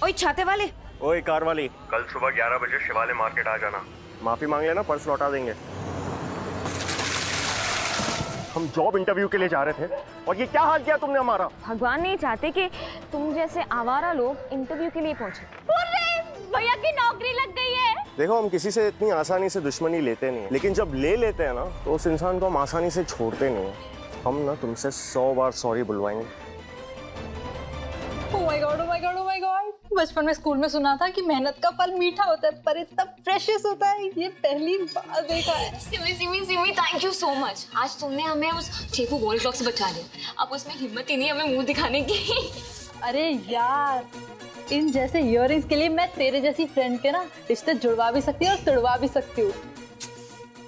ओए छाते वाले, ओए कार वाली, कल सुबह 11 बजे शिवालय मार्केट आ जाना। माफी मांग लेना, पर्स लौटा देंगे। हम जॉब इंटरव्यू के लिए जा रहे थे और ये क्या हाल किया तुमने हमारा। भगवान नहीं चाहते कि तुम जैसे आवारा लोग इंटरव्यू के लिए पहुंचे। भैया की नौकरी लग गई है। देखो, हम किसी से इतनी आसानी से दुश्मनी लेते नहीं, लेकिन जब ले लेते हैं ना तो उस इंसान को हम आसानी से छोड़ते नहीं। हम ना तुमसे 100 बार sorry बुलवाएंगे। Oh my God, oh my God, oh my God! बचपन में स्कूल में सुना था कि मेहनत का फल मीठा होता है, पर इतना प्रेशियस होता है, ये पहली बार देखा है। Simi, thank you so much. आज तुमने हमें उस चेपू गोली ब्लॉक से बचा लिया। अब उसमें हिम्मत ही नहीं हमें मुंह दिखाने की। अरे यार, इन जैसे इयररिंग्स के लिए मैं तेरे जैसी फ्रेंड के ना रिश्ते जुड़वा भी सकती हूँ और तोड़वा भी सकती हूँ।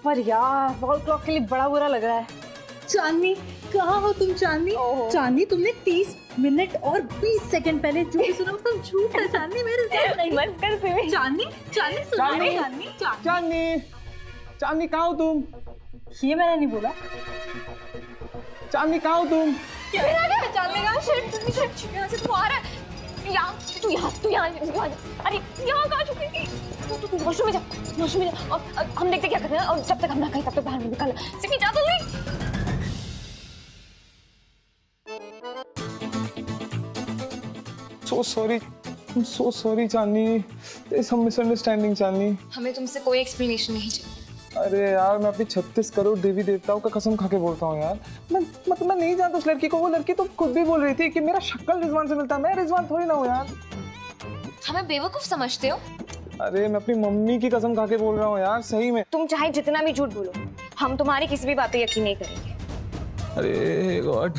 पर यार, वॉल क्लॉक के लिए बड़ा बुरा लग रहा है। चांदनी, कहाँ हो तुम चांदनी? चांदनी, तुमने 30 मिनट और 20 सेकंड पहले जो भी सुना वो सब झूठ है। चांदनी मेरे साथ नहीं। बस कर सिमी। चांदनी चांदनी कहाँ हो तुम? ये मैंने नहीं बोला। चांदनी कहाँ हो तुम? क्या चांदनी का शिट यहाँ से तू आ रहा है। तू यहाँ अरे यहाँ कहाँ छुपी थी? तू वॉशरूम में जा और हम देखते क्या कर रहे हैं, और जब तक हम ना कहीं तब तक बाहर निकल। सिमी जा तो नहीं। So sorry चांदनी, there's some misunderstanding चांदनी। हमें तुमसे कोई एक्सप्लेनेशन नहीं चाहिए। अरे यार, मैं अपनी 36 करोड़ देवी देवताओं का कसम खा के बोलता हूँ यार, मैं नहीं जानता उस लड़की को। वो लड़की तो खुद भी बोल रही थी कि मेरा शक्ल रिजवान से मिलता है। मैं रिजवान थोड़ी ना हूँ यार। हमें बेवकूफ समझते हो? अरे मैं अपनी मम्मी की कसम खा के बोल रहा हूँ यार, सही में। तुम चाहे जितना भी झूठ बोलो, हम तुम्हारी किसी भी बात पे यकीन नहीं करेंगे। अरे गॉड,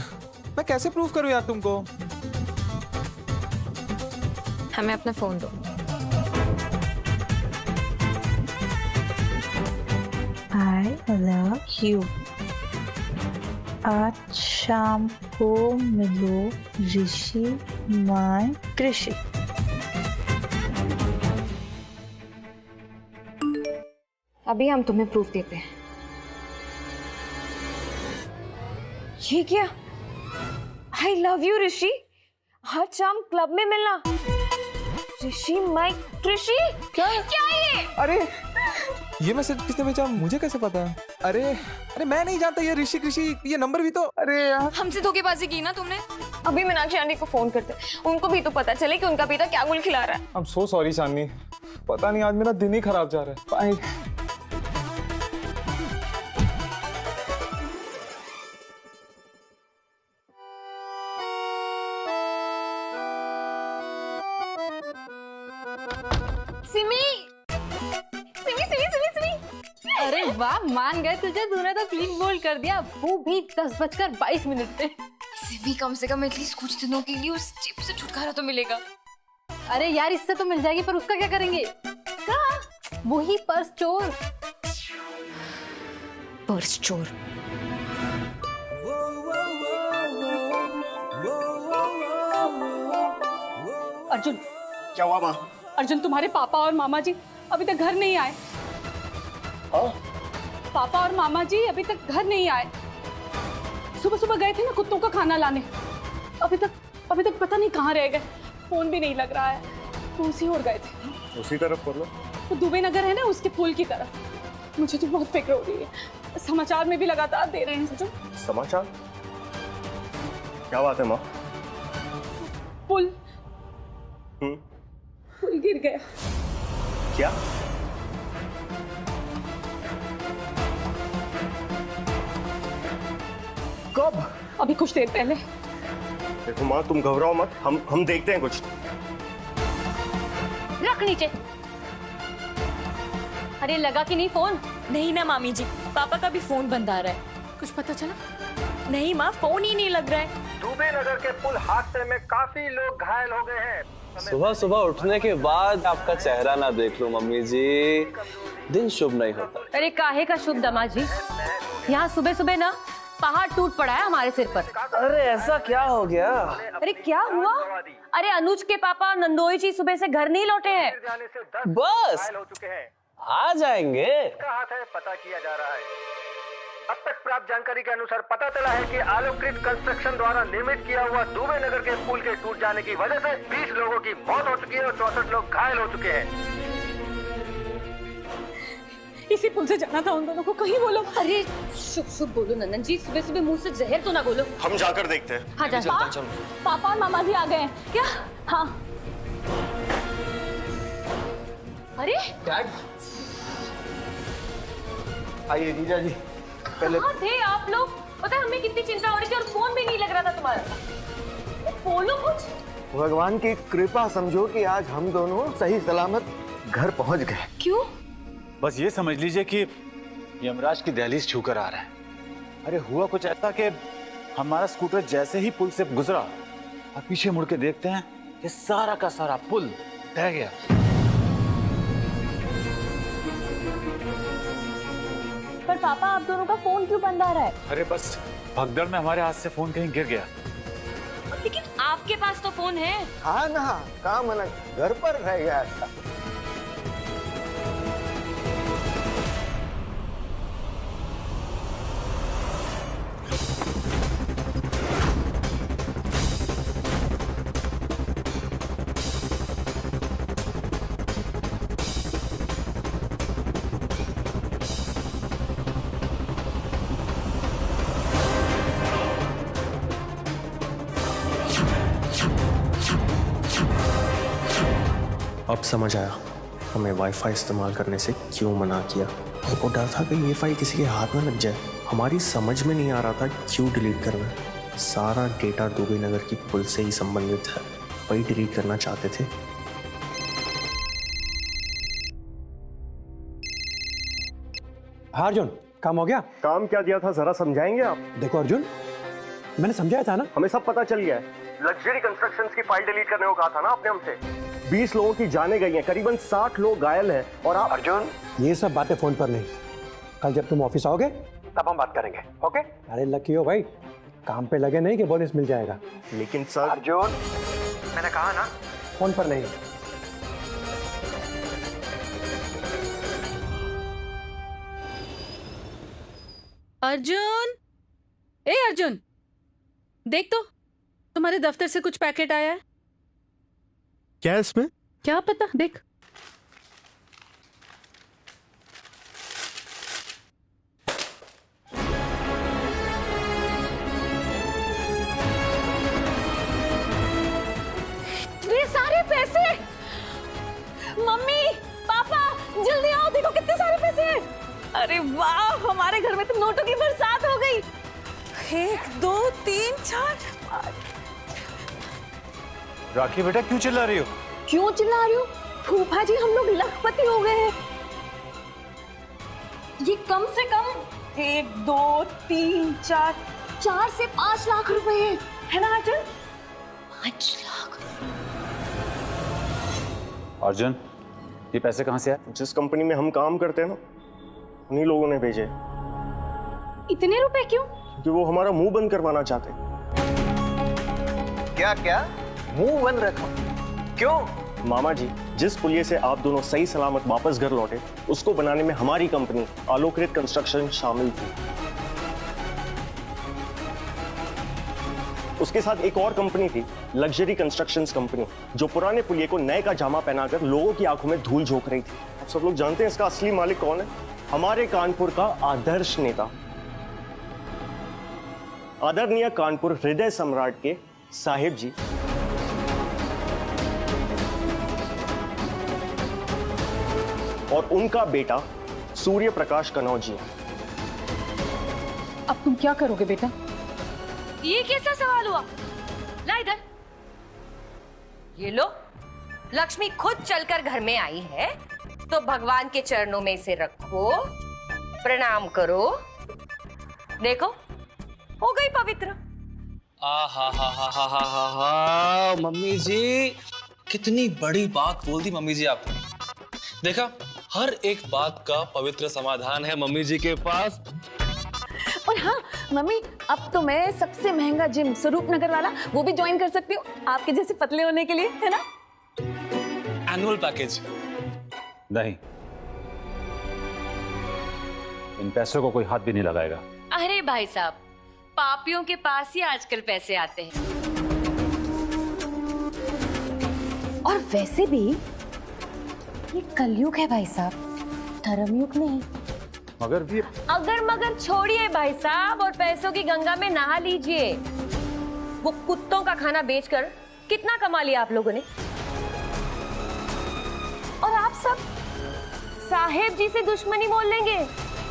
मैं कैसे प्रूव करूँ यार तुमको? हमें अपना फोन दो। I love you। आज शाम को मिलो ऋषि माय कृषि। अभी हम तुम्हें प्रूफ देते हैं। ये क्या? I love you ऋषि। हर शाम क्लब में मिलना। ऋषि माय कृषि। क्या ये? अरे ये मैसेज किसने भेजा, मुझे कैसे पता? अरे मैं नहीं जानता ये ऋषि कृषि, ये नंबर भी तो। अरे यार, हमसे धोखेबाजी की ना तुमने। अभी मीनाक्षी आंटी को फोन करते, उनको भी तो पता चले कि उनका पिता क्या गुल खिला रहा है। I'm so sorry चांदनी, पता नहीं आज मेरा दिन ही खराब जा रहा है। बाय। अरे वाह, मान गए तुझे, तूने तो क्लीन बोल्ड कर दिया, वो भी 10:22 पे। सिमी, कम से कम एटलीस्ट कुछ दिनों के लिए उस चिप से छुटकारा तो मिलेगा। अरे यार, इससे तो मिल जाएगी, पर उसका क्या करेंगे? कहाँ? वही पर्स चोर। पर्स चोर? अर्जुन, क्या हुआ माँ? अर्जुन, तुम्हारे पापा और मामा जी अभी तक घर नहीं आए। पापा और मामा जी अभी तक घर नहीं आए। सुबह गए थे ना कुत्तों का खाना लाने, अभी तक पता नहीं कहाँ रह गए। फोन भी नहीं लग रहा है। तो उसी ओर गए थे। उसी तरफ बोलो। तो दुबे नगर है ना, उसके पुल की तरफ। मुझे तो बहुत फिक्र हो रही है। समाचार में भी लगातार दे रहे हैं। समाचार? क्या बात है माँ? पुल गिर गया। क्या? कब? अभी कुछ देर पहले। देखो माँ, तुम घबराओ मत, हम देखते हैं कुछ। रख नीचे। अरे लगा कि नहीं फोन? नहीं ना मामी जी, पापा का भी फोन बंद आ रहा है। कुछ पता चला? नहीं माँ, फोन ही नहीं लग रहा है। दुबे नगर के पुल हादसे में काफी लोग घायल हो गए हैं। सुबह सुबह उठने के बाद आपका चेहरा ना देख लूं मम्मी जी, दिन शुभ नहीं होता। अरे काहे का शुभ दामाद जी, यहाँ सुबह सुबह ना पहाड़ टूट पड़ा है हमारे सिर पर। अरे ऐसा क्या हो गया? अरे क्या हुआ? अरे अनुज के पापा नंदोई जी सुबह से घर नहीं लौटे हैं। बस आ जाएंगे। हाथ है, पता किया जा रहा है। अब तक प्राप्त जानकारी के अनुसार पता चला है कि आलोकृत कंस्ट्रक्शन द्वारा निर्मित किया हुआ दुबे नगर के पुल के टूट जाने की वजह से 20 लोगों की मौत हो चुकी है और 64 लोग घायल हो चुके हैं। इसी पुल से जाना था उन दोनों को, कहीं बोलो। अरे शुभ शुभ बोलो नंदन जी, सुबह सुबह मुंह से जहर तो ना बोलो। हम जाकर देखते हैं। हाँ जा। पापा और मामा जी आ गए हैं क्या? हाँ। अरे आइए जीजा जी, पहले कहाँ थे आप लोग? पता है हमें कितनी चिंता हो रही थी और फोन भी नहीं लग रहा था तुम्हारा। बोलो कुछ। भगवान की कृपा समझो कि आज हम दोनों सही सलामत घर पहुंच गए। क्यों? बस ये समझ लीजिए कि यमराज की दहलीज छूकर आ रहा है। अरे हुआ कुछ ऐसा कि हमारा स्कूटर जैसे ही पुल से गुजरा और पीछे मुड़ के देखते हैं कि सारा का सारा पुल ढह गया। पर पापा आप दोनों का फोन क्यों बंद आ रहा है? अरे बस भगदड़ में हमारे हाथ से फोन कहीं गिर गया। लेकिन आपके पास तो फोन है। हाँ ना, काम ना, घर पर रह गया था। अब समझ आया हमें वाईफाई इस्तेमाल करने से क्यों मना किया। हमको डर था कि ये फाइल किसी के हाथ में लग जाए। हमारी समझ में नहीं आ रहा था क्यों डिलीट करना है। सारा डेटा दुबे नगर की पुल से ही संबंधित है, वही डिलीट करना चाहते थे। हाँ अर्जुन, काम हो गया? काम क्या दिया था जरा समझाएंगे आप? देखो अर्जुन, मैंने समझाया था ना। हमें सब पता चल गया है। लग्जरी कंस्ट्रक्शंस की फाइल डिलीट करने को कहा था ना आपने हमसे। 20 लोगों की जानें गई हैं, करीबन 60 लोग घायल हैं और आप। अर्जुन, ये सब बातें फोन पर नहीं, कल जब तुम ऑफिस आओगे तब हम बात करेंगे, ओके? अरे लकी हो भाई, काम पे लगे नहीं कि बोनस मिल जाएगा। लेकिन सर। अर्जुन, मैंने कहा ना, फोन पर नहीं। अर्जुन, ए अर्जुन, देख तो तुम्हारे दफ्तर से कुछ पैकेट आया है। क्या है इसमें? क्या पता, देख। इतने सारे पैसे! मम्मी, पापा, जल्दी आओ, देखो कितने सारे पैसे हैं। अरे वाह, हमारे घर में तो नोटों की बरसात हो गई। 1 2 3 4 5। राखी बेटा क्यों चिल्ला रही हो? क्यों चिल्ला रही हो? फूफा जी, हम लोग लखपति हो गए हैं। ये कम से कम 1 2 3 4 से 5 लाख रुपए है ना अर्जुन? 5 लाख। अर्जुन, ये पैसे कहाँ से आए? जिस कंपनी में हम काम करते हैं ना, उन्हीं लोगों ने भेजे। इतने रुपए क्यों? क्योंकि वो हमारा मुंह बंद करवाना चाहते। क्या क्या मुंह बंद रखो? क्यों? मामा जी, जिस पुलिये से आप दोनों सही सलामत वापस घर लौटे, उसको बनाने में हमारी कंपनी आलोकृत कंस्ट्रक्शन शामिल थी। उसके साथ एक और कंपनी थी, लग्जरी कंस्ट्रक्शंस कंपनी, जो पुराने पुलिये को नए का जामा पहनाकर लोगों की आंखों में धूल झोंक रही थी। आप सब लोग जानते हैं इसका असली मालिक कौन है? हमारे कानपुर का आदर्श नेता, आदरणीय कानपुर हृदय सम्राट के साहिब जी। और उनका बेटा सूर्य प्रकाश कनौजी। अब तुम क्या करोगे बेटा? ये कैसा सवाल हुआ? ला इधर। ये लो, लक्ष्मी खुद चलकर घर में आई है तो भगवान के चरणों में इसे रखो, प्रणाम करो। देखो, हो गई पवित्र। हा मम्मी जी, कितनी बड़ी बात बोल दी मम्मी जी आपने। देखा, हर एक बात का पवित्र समाधान है मम्मी जी के पास। और हाँ मम्मी, अब तो मैं सबसे महंगा जिम स्वरूप नगर वाला वो भी ज्वाइन कर सकती हूँ आपके जैसे पतले होने के लिए, है ना? एनुअल पैकेज नहीं, इन पैसों को कोई हाथ भी नहीं लगाएगा। अरे भाई साहब, पापियों के पास ही आजकल पैसे आते हैं। और वैसे भी ये कलयुग है भाई साहब, धर्मयुग नहीं। मगर भी अगर मगर छोड़िए भाई साहब और पैसों की गंगा में नहा लीजिए। वो कुत्तों का खाना बेचकर कितना कमा लिया आप लोगों ने। और आप सब साहेब जी से दुश्मनी मोल लेंगे,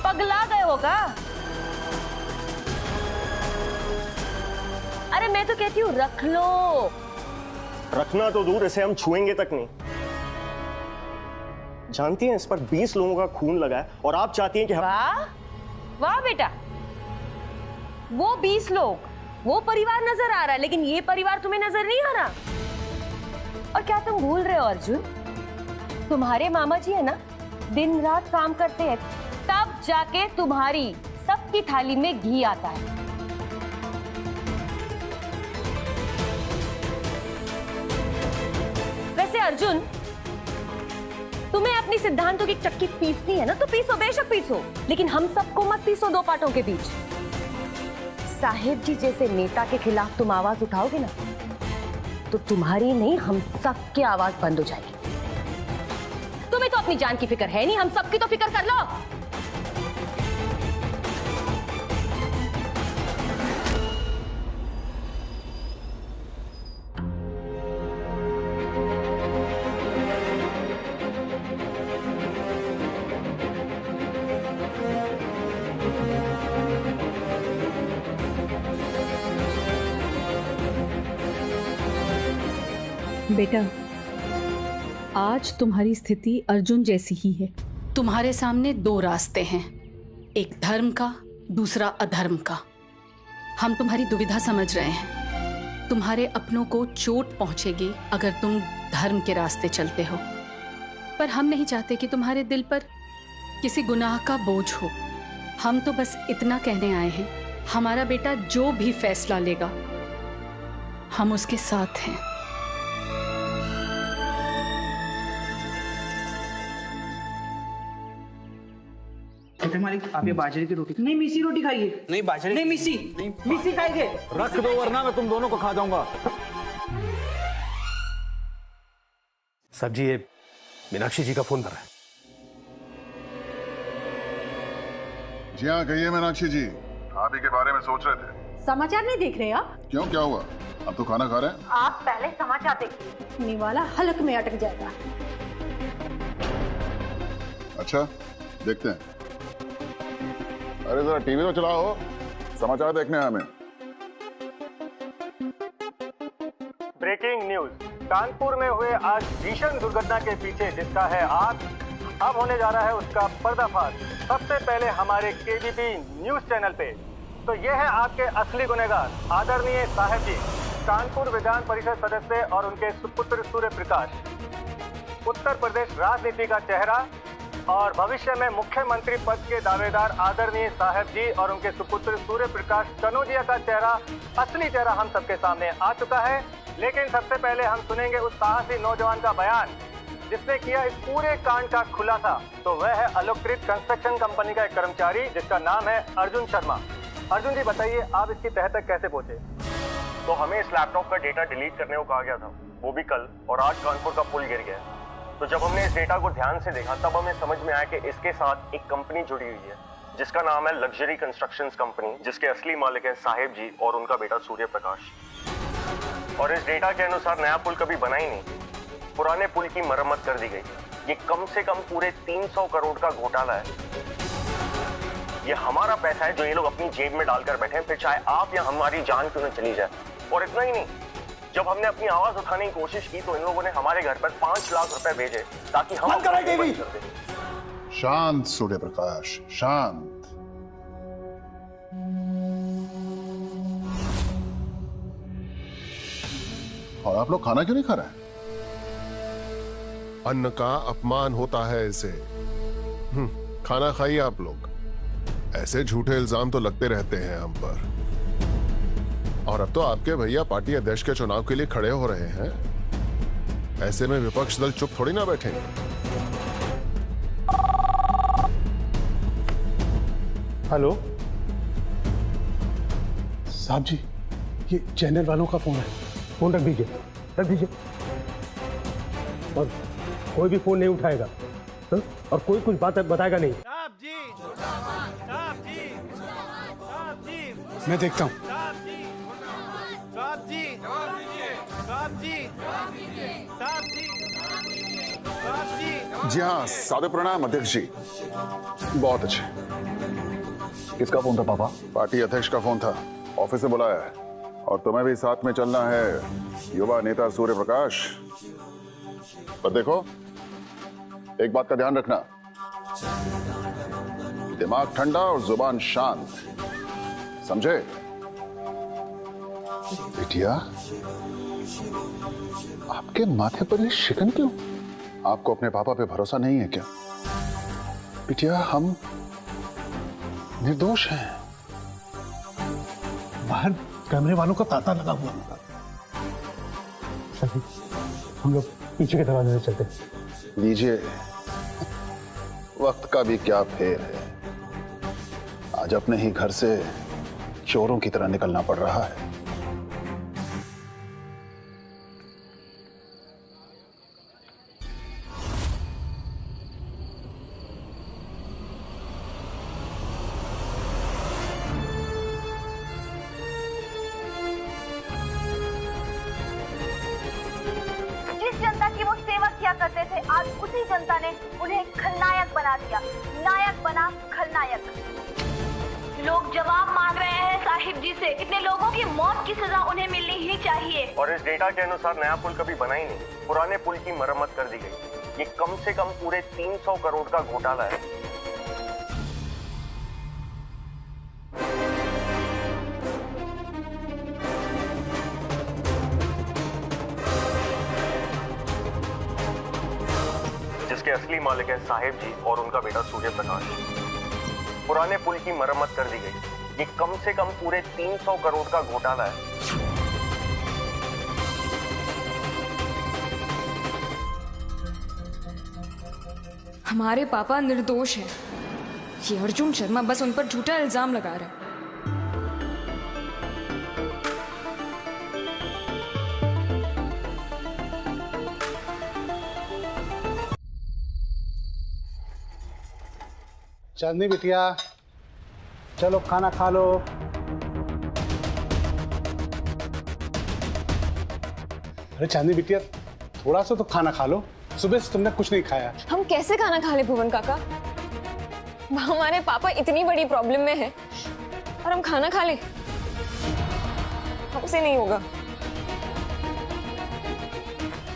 पगला गए होगा। अरे मैं तो कहती हूँ रख लो। रखना तो दूर, इसे हम छुएंगे तक नहीं। जानती हैं इस पर 20 लोगों का खून लगा है और आप चाहती हैं कि वाह वाह बेटा, वो 20 लोग, वो परिवार नजर आ रहा है, लेकिन ये परिवार तुम्हें नजर नहीं आ रहा। और क्या तुम भूल रहे हो अर्जुन, तुम्हारे मामा जी है ना, दिन रात काम करते हैं, तब जाके तुम्हारी सबकी थाली में घी आता है। वैसे अर्जुन, तुम्हें अपनी सिद्धांतों की चक्की पीसनी है ना, तो पीसो, बेशक पीसो, लेकिन हम सबको मत पीसो दो पाटों के बीच। साहेब जी जैसे नेता के खिलाफ तुम आवाज उठाओगे ना, तो तुम्हारी नहीं, हम सबकी आवाज बंद हो जाएगी। तुम्हें तो अपनी जान की फिक्र है नहीं, हम सबकी तो फिक्र कर लो। बेटा, आज तुम्हारी स्थिति अर्जुन जैसी ही है। तुम्हारे सामने 2 रास्ते हैं, एक धर्म का, दूसरा अधर्म का। हम तुम्हारी दुविधा समझ रहे हैं। तुम्हारे अपनों को चोट पहुंचेगी अगर तुम धर्म के रास्ते चलते हो, पर हम नहीं चाहते कि तुम्हारे दिल पर किसी गुनाह का बोझ हो। हम तो बस इतना कहने आए हैं, हमारा बेटा जो भी फैसला लेगा, हम उसके साथ हैं। मालिक, आप ये बाजरे की रोटी नहीं, मिसी रोटी खाइए। नहीं बाजरे नहीं, मिसी खाइए। रख दो वरना मैं तुम दोनों को खा जाऊंगा। साहब जी, ये मीनाक्षी जी का फोन कर रहा है। जी हाँ, कहिए मीनाक्षी जी, आप ही के बारे में सोच रहे थे। समाचार नहीं देख रहे आप? क्यों, क्या हुआ? अब तो खाना खा रहे हैं। आप पहले समाचार देखिए, निवाला हलक में अटक जाएगा। अच्छा, देखते हैं। अरे जरा टीवी तो चलाओ, समाचार देखने हैं हमें। ब्रेकिंग न्यूज, कानपुर में हुए आज भीषण दुर्घटना के पीछे जिसका है आग, अब होने जा रहा है उसका पर्दाफाश। सबसे पहले हमारे केबीपी न्यूज चैनल पे। तो ये है आपके असली गुनहगार, आदरणीय साहेब जी, कानपुर विधान परिषद सदस्य और उनके सुपुत्र सूर्य प्रकाश, उत्तर प्रदेश राजनीति का चेहरा और भविष्य में मुख्यमंत्री पद के दावेदार आदरणीय साहेब जी और उनके सुपुत्र सूर्य प्रकाश कनौजिया का चेहरा, असली चेहरा हम सबके सामने आ चुका है। लेकिन सबसे पहले हम सुनेंगे उस साहसी नौजवान का बयान जिसने किया इस पूरे कांड का खुलासा। तो वह है आलोकृत कंस्ट्रक्शन कंपनी का एक कर्मचारी जिसका नाम है अर्जुन शर्मा। अर्जुन जी बताइए, आप इसकी तह तक कैसे पहुंचे? तो हमें इस लैपटॉप का डेटा डिलीट करने को कहा गया था, वो भी कल, और आज कानपुर का पुल गिर गया। तो जब हमने इस डेटा को ध्यान से देखा तब हमें समझ में आया कि इसके साथ एक कंपनी जुड़ी हुई है जिसका नाम है लग्जरी कंस्ट्रक्शंस कंपनी, जिसके असली मालिक हैं साहेब जी और उनका बेटा सूर्य प्रकाश। और इस डेटा के अनुसार नया पुल कभी बना ही नहीं, पुराने पुल की मरम्मत कर दी गई। ये कम से कम पूरे 300 करोड़ का घोटाला है। ये हमारा पैसा है जो ये लोग अपनी जेब में डालकर बैठे हैं, फिर चाहे आप या हमारी जान क्यों न चली जाए। और इतना ही नहीं, जब हमने अपनी आवाज उठाने की कोशिश की तो इन लोगों ने हमारे घर पर 5 लाख रुपए भेजे ताकि हम बंद कर दें। शांत सूर्य प्रकाश, शांत। और आप लोग खाना क्यों नहीं खा रहे हैं? अन्न का अपमान होता है इसे। खाना खाइए आप लोग। ऐसे झूठे इल्जाम तो लगते रहते हैं हम पर। और अब तो आपके भैया पार्टी अध्यक्ष के चुनाव के लिए खड़े हो रहे हैं। ऐसे में विपक्ष दल चुप थोड़ी ना बैठेंगे। हेलो साहब जी, ये चैनल वालों का फोन है, फोन रख दीजिए, रख दीजिए। और कोई भी फोन नहीं उठाएगा, हा? और कोई कुछ बात बताएगा नहीं। मैं देखता हूँ। जी हाँ, सादर प्रणाम अध्यक्ष जी। बहुत अच्छे। किसका फोन था पापा? पार्टी अध्यक्ष का फोन था, ऑफिस से बुलाया है। और तुम्हें भी साथ में चलना है, युवा नेता सूर्य प्रकाश। पर देखो, एक बात का ध्यान रखना, दिमाग ठंडा और जुबान शांत, समझे? बिटिया, आपके माथे पर ये शिकन क्यों? आपको अपने पापा पे भरोसा नहीं है क्या? बिटिया, हम निर्दोष हैं। बाहर कैमरे वालों का तांता लगा हुआ होगा। सही, हम लोग पीछे के दरवाजे से चलते हैं। लीजिए, वक्त का भी क्या फेर है। आज अपने ही घर से चोरों की तरह निकलना पड़ रहा है। जनता की वो सेवा किया करते थे, आज उसी जनता ने उन्हें खलनायक बना दिया। नायक बना खलनायक। लोग जवाब मांग रहे हैं साहिब जी से। इतने लोगों की मौत की सजा उन्हें मिलनी ही चाहिए। और इस डेटा के अनुसार नया पुल कभी बना ही नहीं, पुराने पुल की मरम्मत कर दी गई। ये कम से कम पूरे 300 करोड़ का घोटाला है। जिसके असली मालिक है साहिब जी और उनका बेटा सूर्य प्रकाश। पुराने पुल की मरम्मत कर दी गई। ये कम से कम पूरे 300 करोड़ का घोटाला है। हमारे पापा निर्दोष हैं। ये अर्जुन शर्मा बस उन पर झूठा इल्जाम लगा रहा है। चांदनी बिटिया, चलो खाना खा लो। अरे चांदनी बिटिया, थोड़ा सा तो खाना खा लो, सुबह से तुमने कुछ नहीं खाया। हम कैसे खाना खा ले भुवन काका? हमारे पापा इतनी बड़ी प्रॉब्लम में हैं और हम खाना खा ले? हमसे नहीं होगा।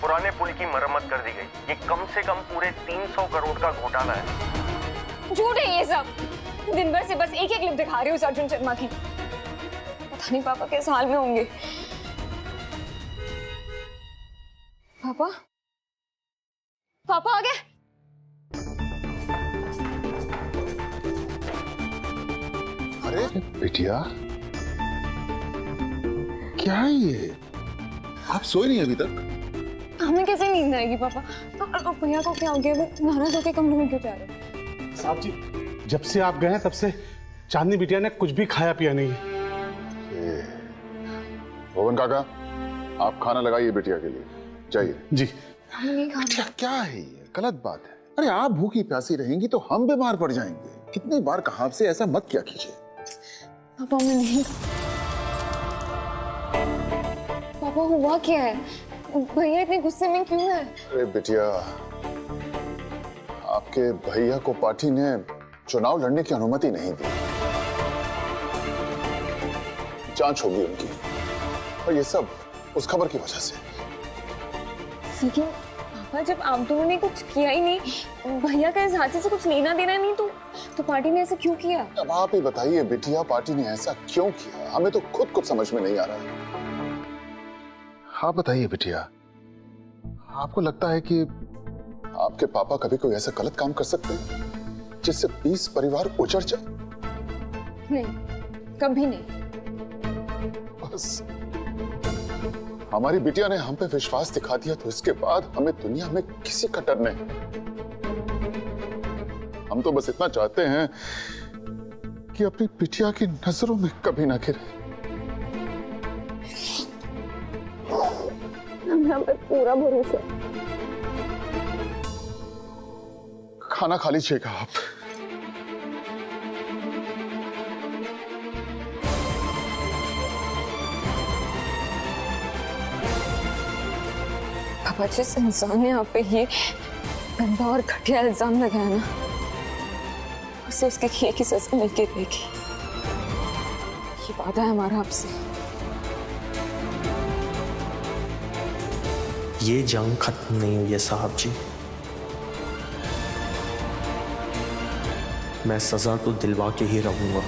पुराने पुल की मरम्मत कर दी गई। ये कम से कम पूरे 300 करोड़ का घोटाला है। झूठ है ये सब। दिन भर से बस एक ही क्लिप दिखा रही हूँ अर्जुन शर्मा की। पता नहीं पापा किस हाल में होंगे। पापा, पापा आ गए? अरे बिटिया, क्या है ये? आप सोए नहीं अभी तक? हमें कैसे नींद आएगी पापा? भैया को क्या हो गया? वो नाराज होकर कमरे में क्यों जा रहे? साहब जी, जब से आप गए हैं तब से चांदनी बिटिया ने कुछ भी खाया पिया नहीं। भुवन काका, आप खाना लगाइए बिटिया के लिए, जाइए। जी। बिटिया, क्या है ये? गलत बात है। अरे आप भूखी प्यासी रहेंगी तो हम बीमार पड़ जाएंगे। कितनी बार कहा आपसे ऐसा मत किया कीजिए। पापा मैं नहीं। पापा हुआ क्या है? भैया इतने गुस्से में क्यों है? अरे बिटिया, आपके भैया को पार्टी ने चुनाव लड़ने की अनुमति नहीं दी। जांच होगी उनकी, और ये सब उस खबर की वजह से। लेकिन पापा, जब आप दोनों ने कुछ किया ही नहीं, भैया का इस हादसे से कुछ लेना देना नहीं, तो पार्टी ने ऐसा क्यों किया? अब आप ही बताइए बिटिया, पार्टी ने ऐसा क्यों किया? हमें तो खुद कुछ समझ में नहीं आ रहा है। आप बताइए बिटिया, आपको लगता है कि आपके पापा कभी कोई ऐसा गलत काम कर सकते हैं जिससे 20 परिवार उजड़ जाए? नहीं, कभी नहीं। बस हमारी बिटिया ने हम पे विश्वास दिखा दिया तो इसके बाद हमें दुनिया में किसी का डर नहीं। हम तो बस इतना चाहते हैं कि अपनी बिटिया की नजरों में कभी ना गिरे। हमें पूरा भरोसा। खाना खा लीजिएगा आप। पापा, जिस इंसान ने आप पे ये गंदा और घटिया इल्जाम लगाया ना, उसे उसके किए की सजा मिलके रहेगी। ये वादा है हमारा आपसे। ये जंग खत्म नहीं हुई है साहब जी। मैं सजा तो दिलवा के ही रहूंगा।